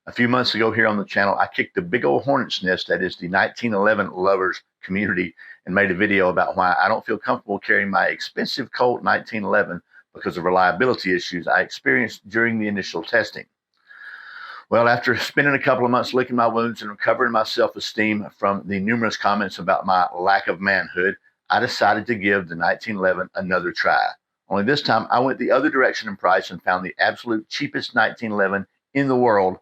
A few months ago here on the channel, I kicked the big old hornet's nest that is the 1911 lovers community and made a video about why I don't feel comfortable carrying my expensive Colt 1911 because of reliability issues I experienced during the initial testing. Well, after spending a couple of months licking my wounds and recovering my self-esteem from the numerous comments about my lack of manhood, I decided to give the 1911 another try. Only this time, I went the other direction in price and found the absolute cheapest 1911 in the world.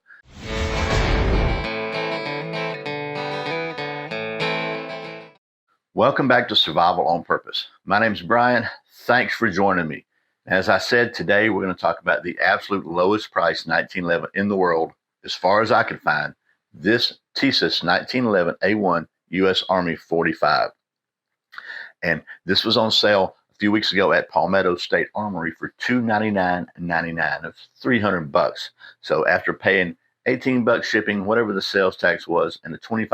Welcome back to Survival on Purpose. My name's Brian. Thanks for joining me. As I said, today we're going to talk about the absolute lowest price 1911 in the world, as far as I could find, this Tisas 1911 A1 U.S. Army 45. And this was on sale a few weeks ago at Palmetto State Armory for $299.99. That's $300. So after paying $18 shipping, whatever the sales tax was, and a $25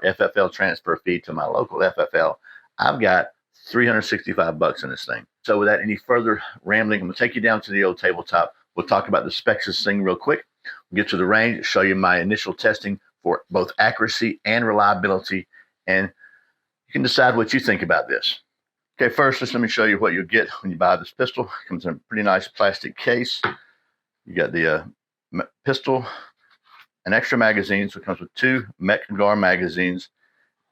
FFL transfer fee to my local FFL, I've got $365 in this thing. So without any further rambling, I'm going to take you down to the old tabletop. We'll talk about the specs of this thing real quick. We'll get to the range, show you my initial testing for both accuracy and reliability, and you can decide what you think about this. Okay, first, let me show you what you'll get when you buy this pistol. It comes in a pretty nice plastic case. You got the pistol, an extra magazine, so it comes with 2 Metgar magazines,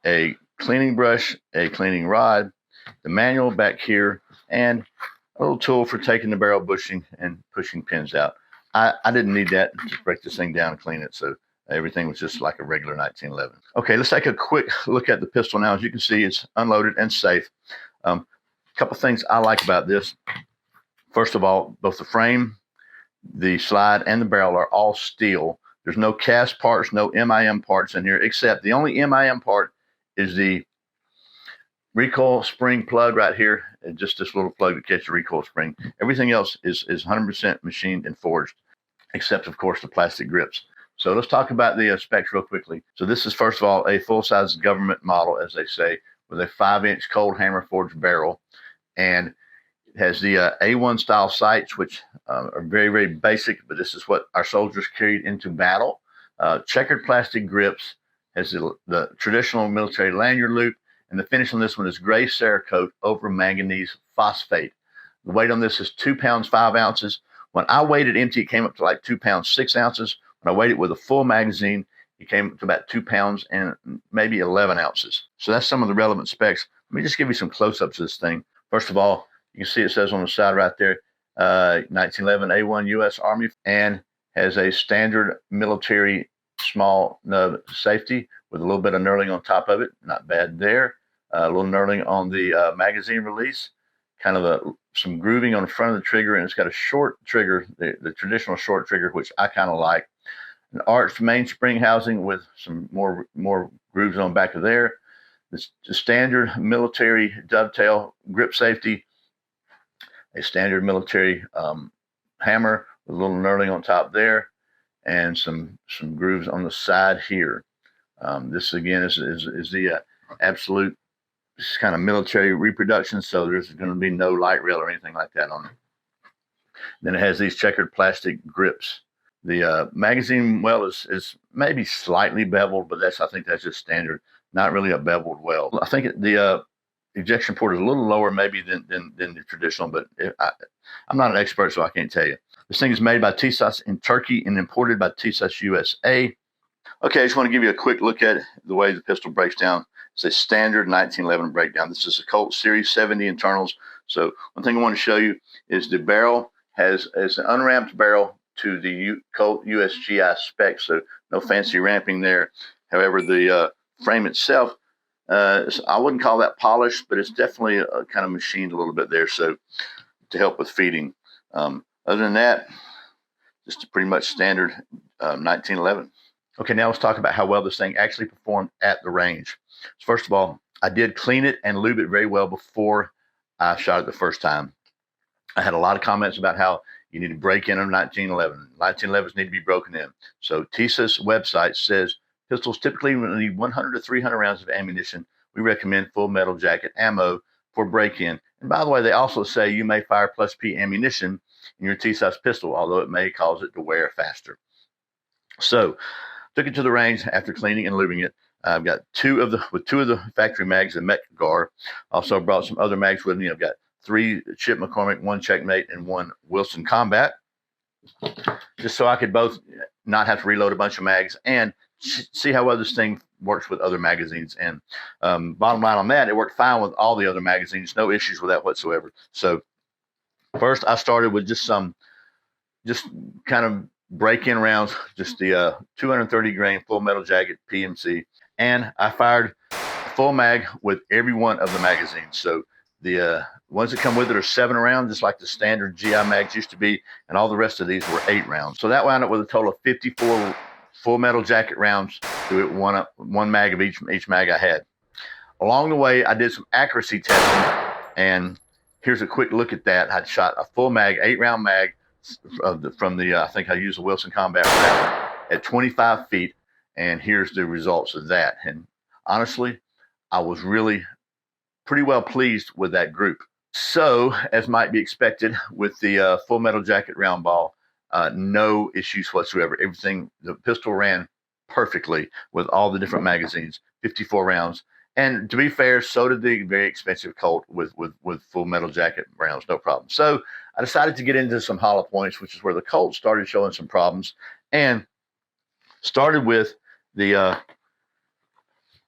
a cleaning brush, a cleaning rod, the manual back here, and a little tool for taking the barrel bushing and pushing pins out. I didn't need that. Just break this thing down and clean it, so everything was just like a regular 1911. Okay, let's take a quick look at the pistol now. As you can see, it's unloaded and safe. A couple things I like about this. First of all, both the frame, the slide, and the barrel are all steel. There's no cast parts, no MIM parts in here, except the only MIM part is the recoil spring plug right here, and just this little plug to catch the recoil spring. Everything else is 100% machined and forged, except, of course, the plastic grips. So let's talk about the specs real quickly. So this is, first of all, a full-size government model, as they say, with a 5-inch cold hammer forged barrel, and it has the A1 style sights, which are very, very basic, but this is what our soldiers carried into battle. Checkered plastic grips, has the traditional military lanyard loop, and the finish on this one is gray Cerakote over manganese phosphate. The weight on this is 2 pounds 5 ounces. When I weighed it empty, it came up to like 2 pounds 6 ounces. When I weighed it with a full magazine, it came up to about 2 pounds and maybe 11 ounces. So that's some of the relevant specs. Let me just give you some close-ups of this thing. First of all, you can see it says on the side right there, 1911 A1 U.S. Army, and has a standard military small nub safety with a little bit of knurling on top of it. Not bad there. A little knurling on the magazine release, kind of some grooving on the front of the trigger, and it's got a short trigger, the traditional short trigger, which I kind of like. An arched mainspring housing with some more grooves on the back of there. The standard military dovetail grip safety, a standard military hammer with a little knurling on top there, and some grooves on the side here. This again is the absolute kind of military reproduction, so there's going to be no light rail or anything like that on it. Then it has these checkered plastic grips. The magazine well is maybe slightly beveled, but I think that's just standard, not really a beveled well. I think the ejection port is a little lower maybe than the traditional, but I'm not an expert, so I can't tell you. This thing is made by Tisas in Turkey and imported by Tisas USA. Okay, I just want to give you a quick look at the way the pistol breaks down. It's a standard 1911 breakdown. This is a Colt Series 70 internals. So one thing I want to show you is the barrel has an unramped barrel to the Colt USGI specs, so no fancy ramping there. However, the frame itself, I wouldn't call that polished, but it's definitely kind of machined a little bit there, so to help with feeding. Other than that, just a pretty much standard 1911. Okay, now let's talk about how well this thing actually performed at the range. So first of all, I did clean it and lube it very well before I shot it the first time. I had a lot of comments about how you need to break in on 1911. 1911s need to be broken in. So Tisas website says pistols typically need 100 to 300 rounds of ammunition. We recommend full metal jacket ammo for break-in. And by the way, they also say you may fire +P ammunition in your Tisas pistol, although it may cause it to wear faster. So took it to the range after cleaning and lubing it. I've got two of the factory mags, the Met Gar. Also brought some other mags with me. I've got 3 Chip McCormick, 1 Checkmate, and 1 Wilson Combat, just so I could both not have to reload a bunch of mags and see how well this thing works with other magazines. And bottom line on that, it worked fine with all the other magazines, no issues with that whatsoever. So first, I started with just kind of break-in rounds, just the 230 grain full metal jacket PMC, and I fired full mag with every one of the magazines. So the ones that come with it are 7 rounds, just like the standard GI mags used to be, and all the rest of these were 8 rounds. So that wound up with a total of 54 full metal jacket rounds through it, one mag of each mag I had. Along the way, I did some accuracy testing, and here's a quick look at that. I shot a full mag, 8-round mag from the I think I used the Wilson Combat round at 25 feet, and here's the results of that. And honestly, I was really pretty well pleased with that group. So, as might be expected with the full metal jacket round ball, no issues whatsoever. Everything, the pistol ran perfectly with all the different magazines, 54 rounds. And to be fair, so did the very expensive Colt with full metal jacket rounds, no problem. So I decided to get into some hollow points, which is where the Colt started showing some problems, and started with the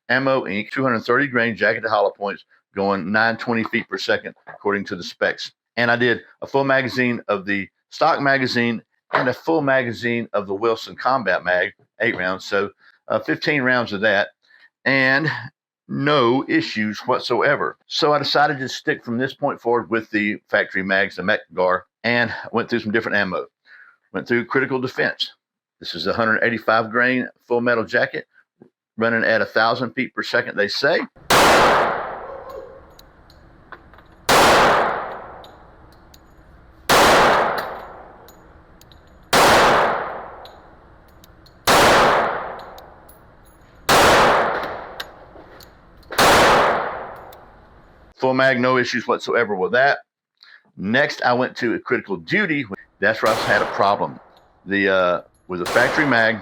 Ammo Inc. 230 grain jacketed hollow points going 920 feet per second, according to the specs. And I did a full magazine of the stock magazine and a full magazine of the Wilson Combat mag, 8 rounds. So 15 rounds of that, and no issues whatsoever. So I decided to stick from this point forward with the factory mags, the Met Gar, and went through some different ammo. Went through critical defense. This is a 185 grain full metal jacket, running at 1,000 feet per second, they say. Full mag, no issues whatsoever with that. Next, I went to a critical duty. That's where I had a problem. With the factory mag,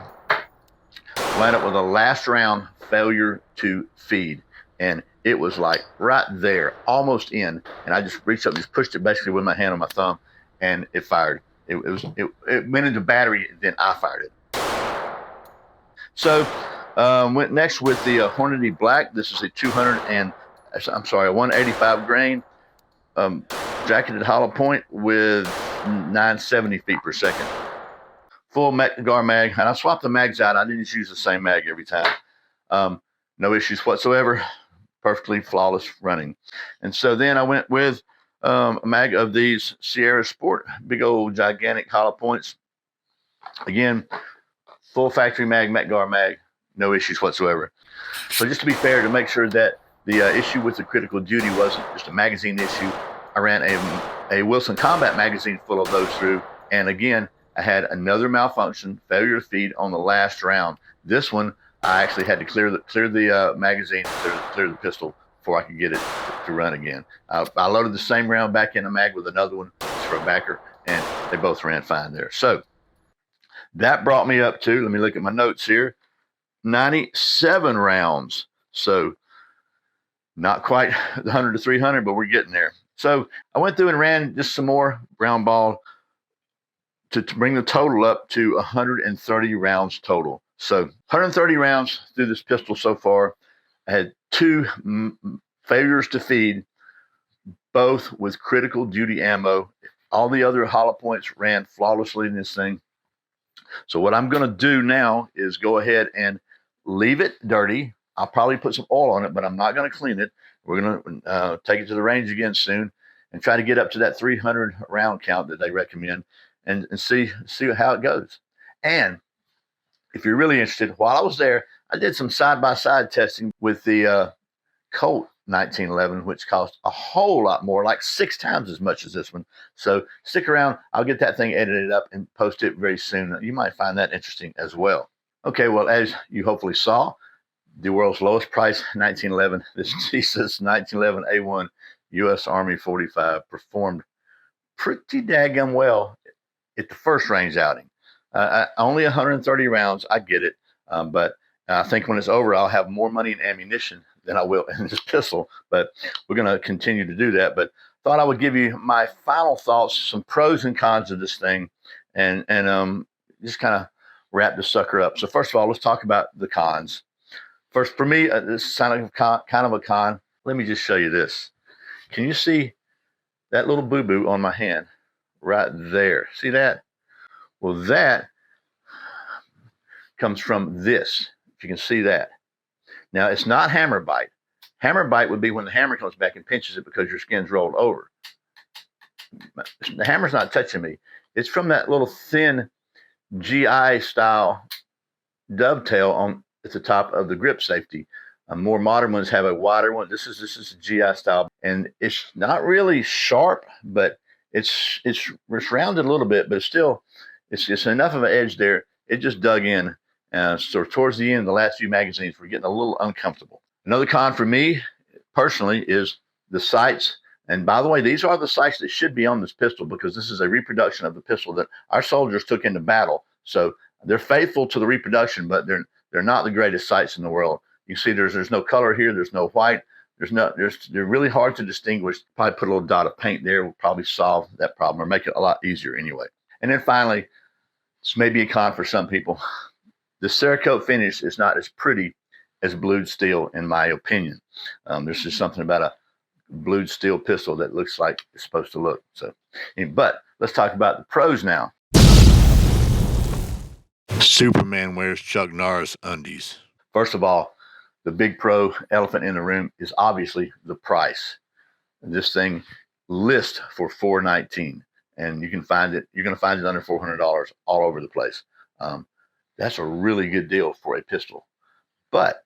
wound up with a last round failure to feed, and it was like right there, almost in. And I just reached up and just pushed it basically with my hand on my thumb, and it fired. It went into battery, then I fired it. So went next with the Hornady Black. This is a 185 grain jacketed hollow point with 970 feet per second. Full Met Gar mag, and I swapped the mags out. I didn't just use the same mag every time. No issues whatsoever. Perfectly flawless running. And so then I went with a mag of these Sierra Sport, big old gigantic hollow points. Again, full factory mag, Met Gar mag, no issues whatsoever. So just to be fair, to make sure that the issue with the critical duty wasn't just a magazine issue, I ran a Wilson Combat magazine full of those through, and again, I had another malfunction, failure to feed on the last round. This one, I actually had to clear the magazine, clear the pistol before I could get it to run again. I loaded the same round back in a mag with another one for a backer, and they both ran fine there. So that brought me up to, let me look at my notes here, 97 rounds. So not quite the 100 to 300, but we're getting there. So I went through and ran just some more round ball to bring the total up to 130 rounds total. So 130 rounds through this pistol so far. I had 2 failures to feed, both with critical duty ammo. All the other hollow points ran flawlessly in this thing. So what I'm going to do now is go ahead and leave it dirty. I'll probably put some oil on it, but I'm not going to clean it. We're going to take it to the range again soon and try to get up to that 300 round count that they recommend, and see how it goes. And if you're really interested, while I was there, I did some side-by-side testing with the Colt 1911, which cost a whole lot more, like 6 times as much as this one. So stick around. I'll get that thing edited up and post it very soon. You might find that interesting as well. Okay, well, as you hopefully saw, the world's lowest price 1911, this Tisas 1911 A1 U.S. Army 45 performed pretty daggum well at the first range outing. Only 130 rounds. I get it. But I think when it's over, I'll have more money in ammunition than I will in this pistol. But we're going to continue to do that. But thought I would give you my final thoughts, some pros and cons of this thing, and just kind of wrap the sucker up. So first of all, let's talk about the cons. First, for me, this is kind of a con. Let me just show you this. Can you see that little boo-boo on my hand right there? See that? Well, that comes from this, if you can see that. Now, it's not hammer bite. Hammer bite would be when the hammer comes back and pinches it because your skin's rolled over. The hammer's not touching me. It's from that little thin GI style dovetail at the top of the grip safety. More modern ones have a wider one. This is a GI style, and it's not really sharp, but it's rounded a little bit, but it's enough of an edge there. It just dug in. So towards the end, the last few magazines, we're getting a little uncomfortable. Another con for me personally is the sights. And by the way, these are the sights that should be on this pistol because this is a reproduction of the pistol that our soldiers took into battle. So they're faithful to the reproduction, but they're not the greatest sights in the world. You see, there's no color here. There's no white. They're really hard to distinguish. Probably put a little dot of paint there will probably solve that problem or make it a lot easier anyway. And then finally, this may be a con for some people. The Cerakote finish is not as pretty as blued steel, in my opinion. There's just something about a blued steel pistol that looks like it's supposed to look. So, but let's talk about the pros now. Superman wears Chuck Norris undies. First of all, the big pro elephant in the room is obviously the price. This thing lists for $419, and you can find it. You're going to find it under $400 all over the place. That's a really good deal for a pistol, but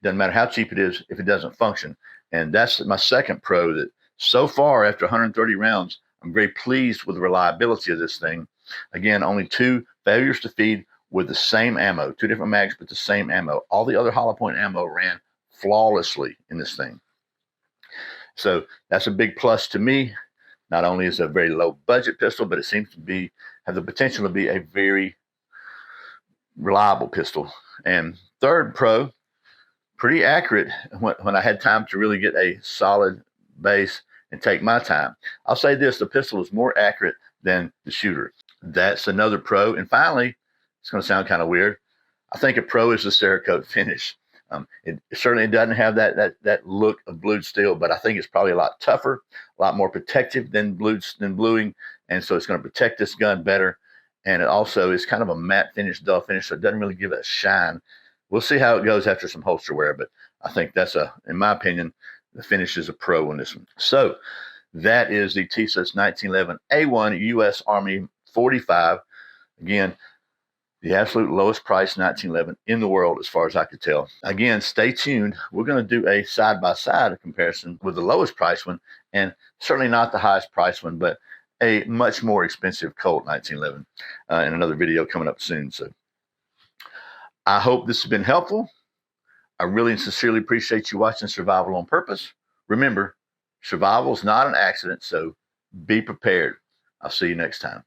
doesn't matter how cheap it is if it doesn't function. And that's my second pro, that so far after 130 rounds, I'm very pleased with the reliability of this thing. Again, only 2 failures to feed with the same ammo, 2 different mags, but the same ammo. All the other hollow point ammo ran flawlessly in this thing. So that's a big plus to me. Not only is it a very low budget pistol, but it seems to have the potential to be a very reliable pistol. And third pro, pretty accurate when I had time to really get a solid base and take my time. I'll say this, the pistol is more accurate than the shooter. That's another pro. And finally, it's going to sound kind of weird, I think a pro is the Cerakote finish. It certainly doesn't have that look of blued steel, but I think it's probably a lot tougher, a lot more protective than bluing, and so it's going to protect this gun better. And it also is kind of a matte finish, dull finish, so it doesn't really give it a shine. We'll see how it goes after some holster wear, but I think that's in my opinion, the finish is a pro on this one. So that is the Tisas 1911 A1 U.S. Army 45. Again, the absolute lowest price 1911 in the world as far as I could tell. Again, stay tuned. We're going to do a side-by-side comparison with the lowest price one, and certainly not the highest price one, but a much more expensive Colt 1911 in another video coming up soon. So I hope this has been helpful. I really and sincerely appreciate you watching Survival on Purpose. Remember, survival is not an accident, so be prepared. I'll see you next time.